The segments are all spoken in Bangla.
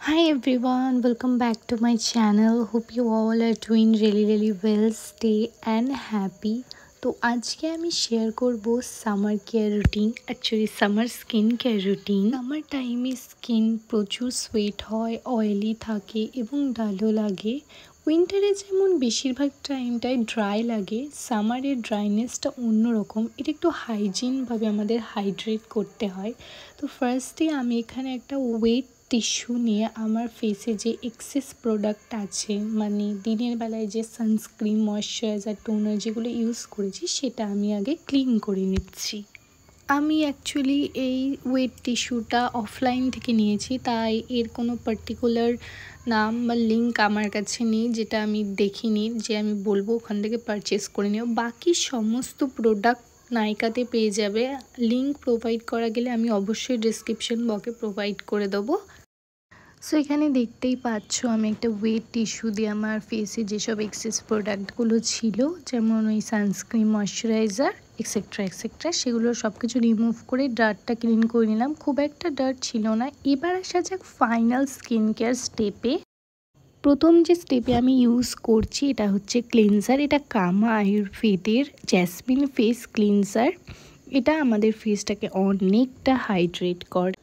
Hi everyone, welcome back to my channel. Hope you all are doing really well. Stay and happy. তো আজকে আমি শেয়ার করব summer care routine, actually summer skin care routine. Summer টাইমে স্কিন প্রচুর সোয়েট হয়, অয়েলি থাকে এবং ডালও লাগে। উইন্টারে যেমন বেশিরভাগ টাইমটাই ড্রাই লাগে, সামারের ড্রাইনেসটা অন্যরকম। এটা একটু হাইজিনভাবে আমাদের হাইড্রেট করতে হয়। তো ফার্স্টে আমি এখানে একটা ওয়েট টিস্যু নিয়ে আমার ফেসে যে এক্সেস প্রোডাক্ট আছে, মানে দিনের বেলায় যে সানস্ক্রিন, ময়শ্চারাইজার, টোনার যেগুলো ইউজ করেছি সেটা আমি আগে ক্লিন করে নিচ্ছি। আমি অ্যাকচুয়ালি এই ওয়েট টিস্যুটা অফলাইন থেকে নিয়েছি, তাই এর কোনো পার্টিকুলার নাম বা লিঙ্ক আমার কাছে নেই যেটা আমি দেখিনি যে আমি বলবো ওখান থেকে পারচেস করে নিও। বাকি সমস্ত প্রোডাক্ট নাইকাতে পেয়ে যাবে। লিঙ্ক প্রোভাইড করা গেলে আমি অবশ্যই ডিসক্রিপশন বক্সে প্রোভাইড করে দেবো। সো এখানে দেখতেই পাচ্ছ আমি একটা ওয়েট টিস্যু দিয়ে আমার ফেসে যেসব এক্সেস প্রোডাক্টগুলো ছিল, যেমন ওই সানস্ক্রিন, ময়শ্চারাইজার এক্সেট্রা সেগুলো সব কিছু রিমুভ করে ডার্টটা ক্লিন করে নিলাম। খুব একটা ডার্ট ছিল না। এবার আসা যাক ফাইনাল স্কিন কেয়ার স্টেপে। প্রথম যে স্টেপে আমি ইউজ করছি এটা হচ্ছে ক্লিনজার। এটা কামা আয়ুর্বেদের জ্যাসমিন ফেস ক্লিনজার। এটা আমাদের ফেসটাকে অনেকটা হাইড্রেট করে।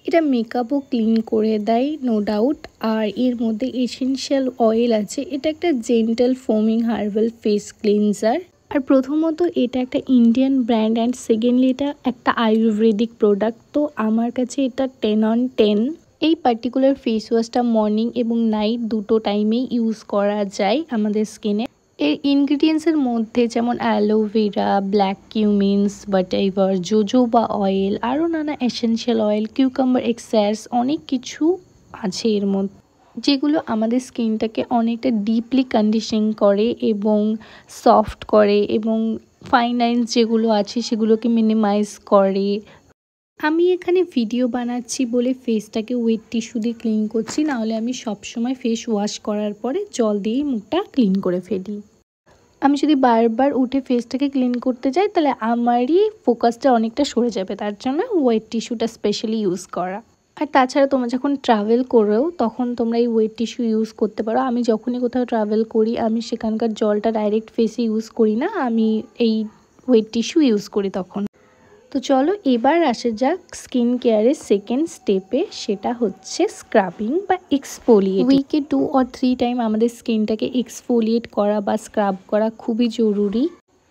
এটা মেকআপও ক্লিন করে দেয়, নো ডাউট। আর এর মধ্যে এসেনশিয়াল অয়েল আছে। এটা একটা gentle foaming herbal face cleanser. আর প্রথমত এটা একটা ইন্ডিয়ান ব্র্যান্ড অ্যান্ড সেকেন্ডলি এটা একটা আয়ুর্বেদিক প্রোডাক্ট। তো আমার কাছে এটা 10 on 10। এই পার্টিকুলার ফেস ওয়াশটা মর্নিং এবং নাইট দুটো টাইমেই ইউজ করা যায় আমাদের স্কিনে। এর ইনগ্রিডিয়েন্টসের মধ্যে যেমন অ্যালোভেরা, ব্ল্যাক কিউমিনস, বাটাইভার, জোজোবা অয়েল, আরও নানা এসেনশিয়াল অয়েল, কিউকাম্বার এক্সট্রাক্টস, অনেক কিছু আছে এর মধ্যে, যেগুলো আমাদের স্কিনটাকে অনেকটা ডিপলি কন্ডিশনিং করে এবং সফট করে এবং ফাইন লাইন্স যেগুলো আছে সেগুলোকে মিনিমাইজ করে। আমি এখানে ভিডিও বানাচ্ছি বলে ফেসটাকে ওয়েট টিস্যু দিয়ে ক্লিন করছি, নাহলে আমি সবসময় ফেস ওয়াশ করার পরে জল দিয়েই মুখটা ক্লিন করে ফেলি। আমি যদি বারবার উঠে ফেসটাকে ক্লিন করতে যাই তাহলে আমারই ফোকাসটা অনেকটা সরে যাবে, তার জন্য ওয়েট টিস্যুটা স্পেশালি ইউজ করা। আর তাছাড়া তোমরা যখন ট্রাভেল করো তখন তোমরা এই ওয়েট টিস্যু ইউজ করতে পারো। আমি যখনই কোথাও ট্রাভেল করি আমি সেখানকার জলটা ডাইরেক্ট ফেসে ইউজ করি না, আমি এই ওয়েট টিস্যু ইউজ করি তখন। তো চলো এবার আসা যাক স্কিন কেয়ারের সেকেন্ড স্টেপে, সেটা হচ্ছে স্ক্রাবিং বা এক্সফোলিয়েট। উইকে 2 or 3 টাইম আমাদের স্কিনটাকে এক্সফোলিয়েট করা বা স্ক্রাব করা খুবই জরুরি।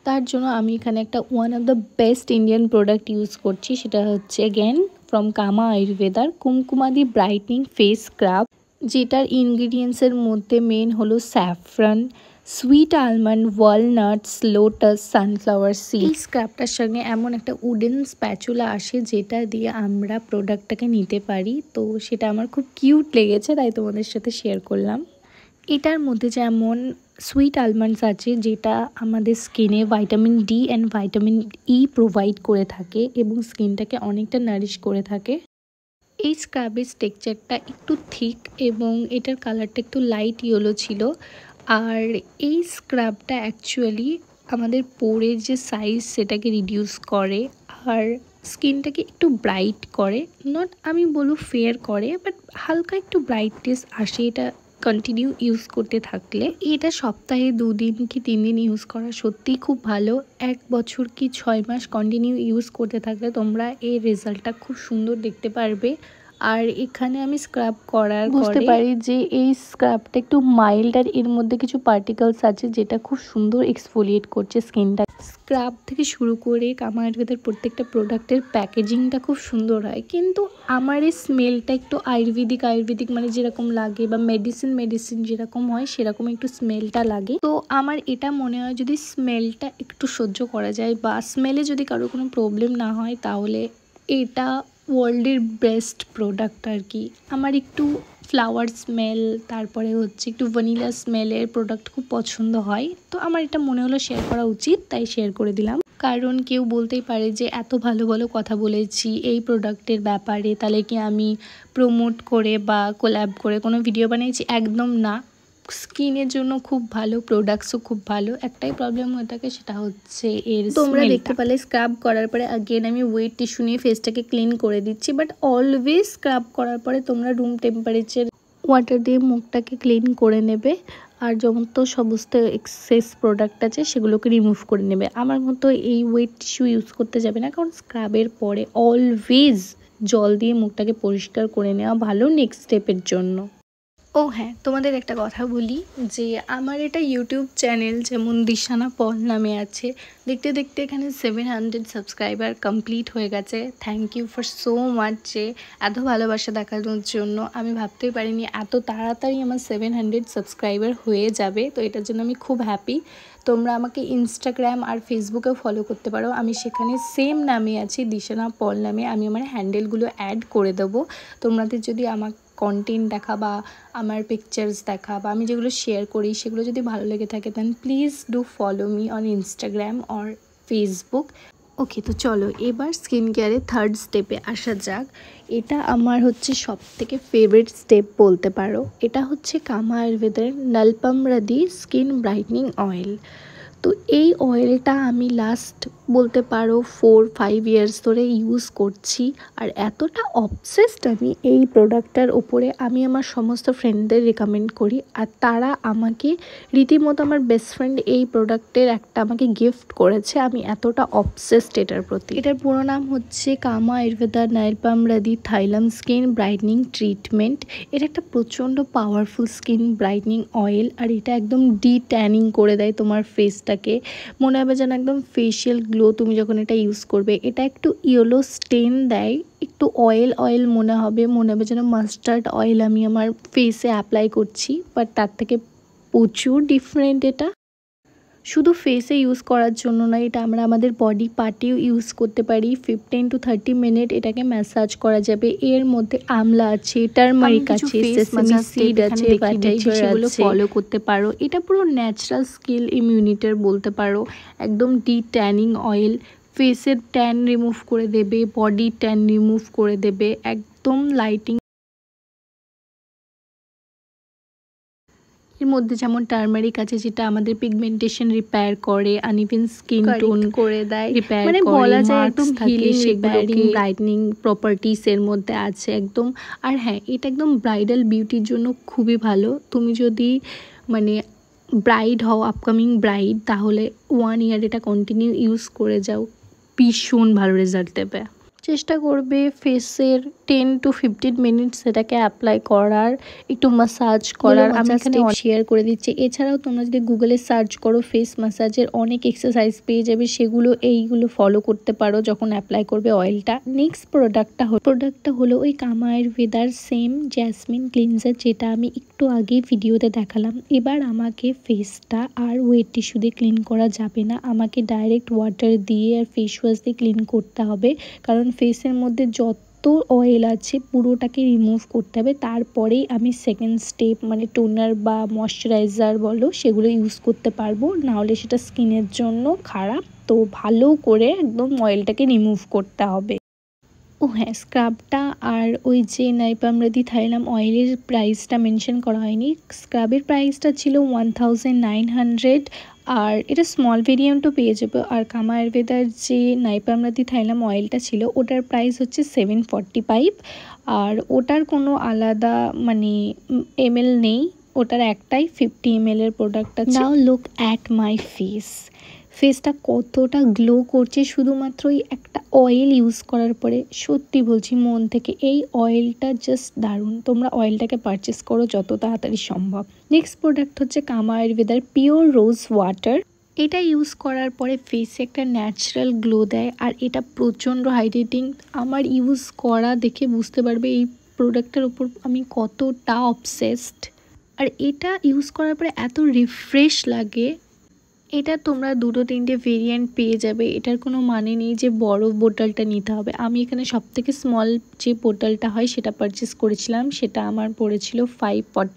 তার জন্য আমি এখানে একটা one of the best Indian product use করছি, সেটা হচ্ছে অ্যাগেন ফ্রম কামা আয়ুর্বেদার কুমকুমাদি ব্রাইটনিং ফেস স্ক্রাব, যেটার ইনগ্রিডিয়েন্টসের মধ্যে মেন হলো saffron, sweet almond, walnuts, lotus, sunflower seed. এই স্ক্রাবটার সঙ্গে এমন একটা উডেন স্প্যাচুলা আসে যেটা দিয়ে আমরা প্রোডাক্টটাকে নিতে পারি। তো সেটা আমার খুব কিউট লেগেছে, তাই তোমাদের সাথে শেয়ার করলাম। এটার মধ্যে যেমন সুইট আলমন্ডস আছে যেটা আমাদের স্কিনে vitamin D and vitamin E provide করে থাকে এবং স্কিনটাকে অনেকটা নারিশ করে থাকে। এই স্ক্রাবের টেক্সচারটা একটু থিক এবং এটার কালারটা একটু লাইট ইয়েলো ছিল। আর এই স্ক্রাবটা অ্যাকচুয়ালি আমাদের পোরের যে সাইজ সেটাকে রিডিউস করে আর স্কিনটাকে একটু ব্রাইট করে, নট আমি বলবো ফেয়ার করে, বাট হালকা একটু ব্রাইটনেস আসে এটা কন্টিনিউ ইউজ করতে থাকলে। এটা সপ্তাহে 2 দিন কি 3 দিন ইউজ করা সত্যিই খুব ভালো। 1 বছর কি 6 মাস কন্টিনিউ ইউজ করতে থাকলে তোমরা এই রেজাল্টটা খুব সুন্দর দেখতে পারবে। আর এখানে আমি স্ক্রাব করার বুঝতে পারি যে এই স্ক্রাবটা একটু মাইল্ড আর এর মধ্যে কিছু পার্টিকেলস আছে যেটা খুব সুন্দর এক্সফোলিয়েট করছে স্কিনটা। স্ক্রাব থেকে শুরু করে কামা আয়ুর্বেদের প্রত্যেকটা প্রোডাক্টের প্যাকেজিংটা খুব সুন্দর হয়, কিন্তু আমার এই স্মেলটা একটু আয়ুর্বেদিক মানে যেরকম লাগে বা মেডিসিন যেরকম হয় সেরকম একটু স্মেলটা লাগে। তো আমার এটা মনে হয় যদি স্মেলটা একটু সহ্য করা যায় বা স্মেলে যদি কারো কোনো প্রবলেম না হয় তাহলে এটা ওয়ার্ল্ডের বেস্ট প্রোডাক্ট আর কি। আমার একটু ফ্লাওয়ার স্মেল, তারপরে হচ্ছে একটু ভ্যানিলা স্মেলের প্রোডাক্ট খুব পছন্দ হয়। তো আমার এটা মনে হলো শেয়ার করা উচিত, তাই শেয়ার করে দিলাম। কারণ কেউ বলতেই পারে যে এত ভালো ভালো কথা বলেছি এই প্রোডাক্টের ব্যাপারে, তাহলে কি আমি প্রমোট করে বা কোল্যাব করে কোনো ভিডিও বানিয়েছি? একদম না। স্কিনের জন্য খুব ভালো, প্রোডাক্টসও খুব ভালো। একটাই প্রবলেম হয়ে থাকে, সেটা হচ্ছে এর তোমরা দেখতে পারলে স্ক্রাব করার পরে আগেন আমি ওয়েট টিস্যু নিয়ে ফেসটাকে ক্লিন করে দিচ্ছি। বাট অলওয়েজ স্ক্রাব করার পরে তোমরা রুম টেম্পারেচার ওয়াটার দিয়ে মুখটাকে ক্লিন করে নেবে, আর সমস্ত এক্সেস প্রোডাক্ট আছে সেগুলোকে রিমুভ করে নেবে। আমার মতো এই ওয়েট টিস্যু ইউজ করতে যাবে না, কারণ স্ক্রাবের পরে অলওয়েজ জল দিয়ে মুখটাকে পরিষ্কার করে নেওয়া ভালো নেক্সট স্টেপের জন্য। ও হ্যাঁ, তোমাদের একটা কথা বলি যে আমার এটা ইউটিউব চ্যানেল যেমন দিশানা পল নামে আছে, দেখতে দেখতে এখানে 700 সাবস্ক্রাইবার কমপ্লিট হয়ে গেছে। Thank you for so much যে এত ভালোবাসা দেখানোর জন্য। আমি ভাবতেই পারিনি এত তাড়াতাড়ি আমার 700 সাবস্ক্রাইবার হয়ে যাবে, তো এটার জন্য আমি খুব হ্যাপি। তোমরা আমাকে ইনস্টাগ্রাম আর ফেসবুকেও ফলো করতে পারো, আমি সেখানে সেম নামে আছি, দিশানা পল নামে। আমি আমার হ্যান্ডেলগুলো অ্যাড করে দেবো। তোমাদের যদি আমার কন্টেন্ট দেখা বা আমার পিকচার্স দেখা বা আমি যেগুলো শেয়ার করি সেগুলো যদি ভালো লেগে থাকে, then please do follow me on Instagram or Facebook. Okay, তো চলো এবার স্কিন কেয়ারের থার্ড স্টেপে আসা যাক। এটা আমার হচ্ছে সব থেকে ফেভারিট স্টেপ বলতে পারো। এটা হচ্ছে কামা আয়ুর্বেদের নলপামরাদি স্কিন ব্রাইটনিং অয়েল। তো এই অয়েলটা আমি লাস্ট বলতে পারো 4-5 ইয়ার্স ধরে ইউজ করছি, আর এতটা অবসেসড আমি এই প্রোডাক্টটার ওপরে, আমি আমার সমস্ত ফ্রেন্ডদের রেকমেন্ড করি, আর তারা আমাকে রীতিমতো, আমার বেস্ট ফ্রেন্ড এই প্রোডাক্টের একটা আমাকে গিফট করেছে। আমি এতটা অবসেসড এটার প্রতি। এটার পুরো নাম হচ্ছে কামা আয়ুর্বেদা নলপামরাদি থাইলাম স্কিন ব্রাইটনিং ট্রিটমেন্ট। এটা একটা প্রচণ্ড পাওয়ারফুল স্কিন ব্রাইটনিং অয়েল, আর এটা একদম ট্যানিং করে দেয় তোমার ফেসটাকে। মনে হবে যেন একদম ফেশিয়াল গ্লো তুমি যখন এটা ইউজ করবে। এটা একটু ইয়েলো স্টেন দেয়, একটু অয়েল অয়েল মনে হবে যেন মাস্টার্ড অয়েল আমি আমার ফেসে অ্যাপ্লাই করছি, বাট তার থেকে প্রচুর ডিফারেন্ট। এটা শুধু ফেসে ইউজ করার জন্য না, এটা আমরা আমাদের বডি পার্টেও ইউজ করতে পারি। 15 to 30 মিনিট এটাকে ম্যাসাজ করা যাবে। এর মধ্যে আমলা আছে, টারমারিক আছে, সেসামি সিড আছে, সেগুলো ফলো করতে পারো। এটা পুরো ন্যাচারাল স্কিন ইমিউনিটার বলতে পারো। একদম ট্যানিং অয়েল, ফেসের ট্যান রিমুভ করে দেবে, বডি ট্যান রিমুভ করে দেবে, একদম লাইটিং। এর মধ্যে যেমন টারমারিক আছে, যেটা আমাদের পিগমেন্টেশন রিপেয়ার করে, আনইভেন স্কিন টোন করে দেয়, রিপেয়ার করে, বলা যায় একদম হিলিং রিপেয়ারিং ব্রাইটনিং প্রপার্টিস এর মধ্যে আছে একদম। আর হ্যাঁ, এটা একদম ব্রাইডাল বিউটির জন্য খুবই ভালো। তুমি যদি ব্রাইড হও, আপকামিং ব্রাইড, তাহলে 1 ইয়ার এটা কন্টিনিউ ইউজ করে যাও, ভীষণ ভালো রেজাল্ট দেবে। চেষ্টা করবে ফেসের 10 to 15 মিনিটস এটাকে অ্যাপ্লাই করার, একটু ম্যাসাজ করার। আমি এখানে শেয়ার করে দিচ্ছি। এছাড়াও তোমরা যদি গুগলে সার্চ করো ফেস ম্যাসাজের অনেক এক্সারসাইজ পেয়ে যাবে, এইগুলো ফলো করতে পারো যখন অ্যাপ্লাই করবে অয়েলটা। নেক্সট প্রোডাক্টটা হলো ওই কামা আয়ুর্বেদার সেম জ্যাসমিন ক্লিনজার, যেটা আমি একটু আগে ভিডিওতে দেখালাম। এবার আমাকে ফেসটা আর ওয়েট টিস্যু দিয়ে ক্লিন করা যাবে না, আমাকে ডাইরেক্ট ওয়াটার দিয়ে আর ফেস ওয়াশ দিয়ে ক্লিন করতে হবে, কারণ ফেসের মধ্যে যত অয়েল আছে পুরোটাকে রিমুভ করতে হবে। তারপরেই আমি সেকেন্ড স্টেপ টোনার বা ময়শ্চারাইজার বলো সেগুলো ইউজ করতে পারবো, নাহলে সেটা স্কিনের জন্য খারাপ। তো ভালো করে একদম অয়েলটাকে রিমুভ করতে হবে। ও হ্যাঁ, স্ক্রাবটা আর ওই যে নলপামরাদি থাইলাম অয়েলের প্রাইসটা মেনশন করা হয়নি। স্ক্রাবের প্রাইসটা ছিল 1900, আর এটা স্মল ভেরিয়েন্টও পেয়ে যাবে। আর কামা আয়ুর্বেদার যে নলপামরাদি থাইলাম অয়েলটা ছিল ওটার প্রাইস হচ্ছে 745, আর ওটার কোনো আলাদা এমএল নেই, ওটার একটাই 50 ml এর প্রোডাক্ট আছে। নাও লুক অ্যাট মাই ফেসটা কতটা গ্লো করছে শুধুমাত্র এই একটা অয়েল ইউজ করার পরে। সত্যি বলছি মন থেকে, এই অয়েলটা জাস্ট দারুণ। তোমরা অয়েলটাকে পারচেস করো যত তাড়াতাড়ি সম্ভব। নেক্সট প্রোডাক্ট হচ্ছে কামা আয়ুর্বেদার পিওর রোজ ওয়াটার। এটা ইউজ করার পরে ফেসে একটা ন্যাচারাল গ্লো দেয়, আর এটা প্রচণ্ড হাইড্রেটিং। আমার ইউজ করা দেখে বুঝতে পারবে এই প্রোডাক্টের ওপর আমি কতটা অবসেসড। আর এটা ইউজ করার পরে এত রিফ্রেশ লাগে। এটা তোমরা 2-3টে ভেরিয়েন্ট পেয়ে যাবে, এটার কোনো মানে নেই যে বড় বোতলটা নিতে হবে। আমি এখানে সবথেকে স্মল যে বোতলটা হয় সেটা পারচেস করেছিলাম, সেটা আমার পড়েছিল 540।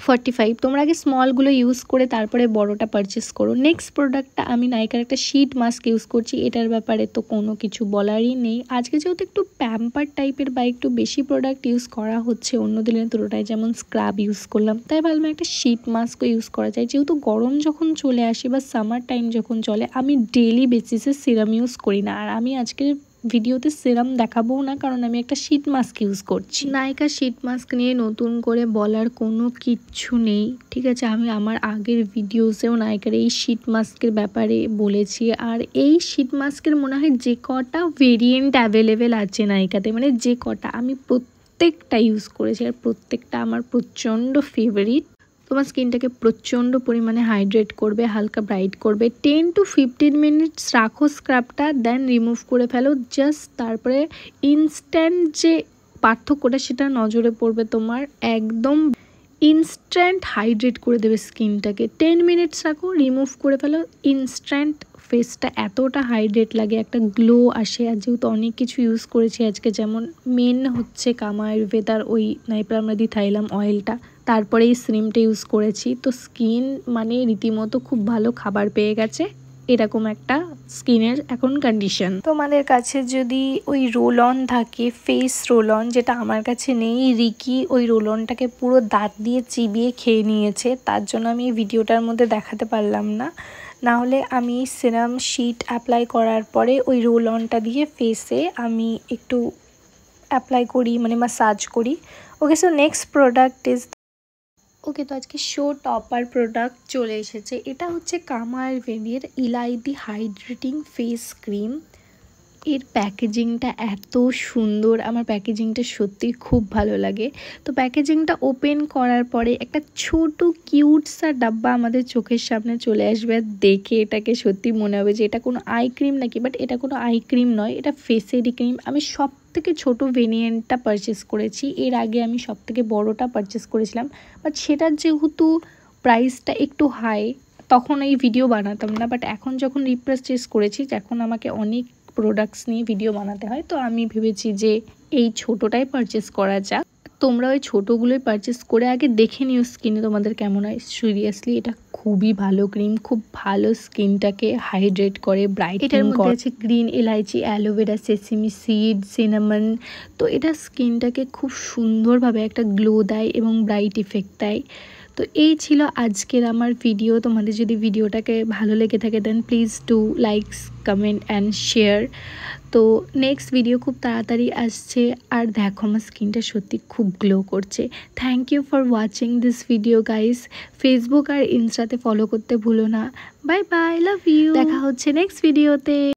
45। তোমরা আগে স্মলগুলো ইউজ করে তারপরে বড়টা পারচেস করো। নেক্সট প্রোডাক্টটা আমি নাইকার একটা শীট মাস্ক ইউজ করছি। এটার ব্যাপারে তো কোনো কিছু বলারই নেই। আজকে যেহেতু একটু প্যাম্পার টাইপের বা একটু বেশি প্রোডাক্ট ইউজ করা হচ্ছে অন্য দিনের তুলনায়, যেমন স্ক্রাব ইউজ করলাম, তাই ভাবলাম একটা শীট মাস্কও ইউজ করা যায়। যেহেতু গরম যখন চলে আসে বা সামার টাইম যখন চলে, আমি ডেইলি বেসিসে সিরাম ইউজ করি না। আর আমি আজকের ভিডিওতে সিরাম দেখাবো না, কারণ আমি একটা শীট মাস্ক ইউজ করছি। নাইকা শীট মাস্ক নিয়ে নতুন করে বলার কোনো কিচ্ছু নেই, ঠিক আছে। আমি আমার আগের ভিডিওসেও নাইকার এই শীট মাস্কের ব্যাপারে বলেছি। আর এই শীট মাস্কের মনে হয় যে কটা ভেরিয়েন্ট অ্যাভেলেবেল আছে নাইকাতে, মানে যে কটা, আমি প্রত্যেকটা ইউজ করেছি আর প্রত্যেকটা আমার প্রচণ্ড ফেভারিট। তোমার স্কিনটাকে প্রচণ্ড পরিমাণে হাইড্রেট করবে, হালকা ব্রাইট করবে। 10 to 15 মিনিটস রাখো স্ক্রাবটা, দেন রিমুভ করে ফেলো জাস্ট। তারপরে ইনস্ট্যান্ট যে পার্থক্যটা সেটা নজরে পড়বে তোমার। একদম ইনস্ট্যান্ট হাইড্রেট করে দেবে স্কিনটাকে। 10 মিনিটস রাখো, রিমুভ করে ফেলো, ইনস্ট্যান্ট ফেসটা এতটা হাইড্রেট লাগে, একটা গ্লো আসে। আর যেহেতু অনেক কিছু ইউজ করেছি আজকে, যেমন মেন হচ্ছে কামা আয়ুর্বেদার ওই নাইপ্রামাদি থাইলাম অয়েলটা, তারপরে এই সিরামটা ইউজ করেছি। তো স্কিন মানে রীতিমতো খুব ভালো খাবার পেয়ে গেছে। এরকম একটা স্কিনের এখন কন্ডিশন। তোমাদের কাছে যদি ওই রোল অন থাকে, ফেস রোল অন, যেটা আমার কাছে নেই, রিকি ওই রোল অনটাকে পুরো দাঁত দিয়ে চিবিয়ে খেয়ে নিয়েছে, তার জন্য আমি এই ভিডিওটার মধ্যে দেখাতে পারলাম না। না হলে আমি সিরাম শিট অ্যাপ্লাই করার পরে ওই রোল অনটা দিয়ে ফেসে আমি একটু অ্যাপ্লাই করি, মানে মাসাজ করি। Okay, so next product is okay. তো আজকে শো টপার প্রোডাক্ট চলে এসেছে। এটা হচ্ছে কামা আয়ুর্বেদের ইলাইদি হাইড্রেটিং ফেস ক্রিম। এর প্যাকেজিংটা এত সুন্দর, আমার প্যাকেজিংটা সত্যি খুব ভালো লাগে। তো প্যাকেজিংটা ওপেন করার পরে একটা ছোট কিউটসা ডাব্বা আমাদের চোখের সামনে চলে আসবে। আর দেখে এটাকে সত্যি মনে হবে যে এটা কোনো আই ক্রিম নাকি, বাট এটা কোনো আই ক্রিম নয়, এটা ফেসেরই ক্রিম। আমি সব থেকে ছোটো ভেরিয়েন্টটা পারচেস করেছি, এর আগে আমি সব থেকে বড়োটা পারচেস করেছিলাম, বাট সেটার যেহেতু প্রাইসটা একটু হাই, তখন এই ভিডিও বানাতাম না। বাট এখন যখন রিপারচেস করেছি, এখন আমাকে অনেক প্রোডাক্টস নিয়ে ভিডিও বানাতে হয়, তো আমি ভেবেছি যে এই ছোটোটাই পারচেস করা যাক। তোমরা ওই ছোটোগুলোই পারচেস করে আগে দেখে নিও স্কিনে তোমাদের কেমন হয়। সিরিয়াসলি এটা খুবই ভালো ক্রিম, খুব ভালো স্কিনটাকে হাইড্রেট করে, ব্রাইটেনিং করে। এটার মধ্যে আছে green elaichi, aloe vera, sesame seed, cinnamon. তো এটা স্কিনটাকে খুব সুন্দরভাবে একটা গ্লো দেয় এবং ব্রাইট ইফেক্ট দেয়। তো এই ছিল আজকের আমার ভিডিও। তোমাদের যদি ভিডিওটাকে ভালো লেগে থাকে then please do likes, comment and share. তো নেক্সট ভিডিও খুব তাড়াতাড়ি আসছে। আর দেখো আমার স্কিনটা সত্যি খুব গ্লো করছে। Thank you for watching this video guys. Facebook আর ইনস্টাতে ফলো করতে ভুলো না। Bye bye, love you. দেখা হচ্ছে নেক্সট ভিডিওতে।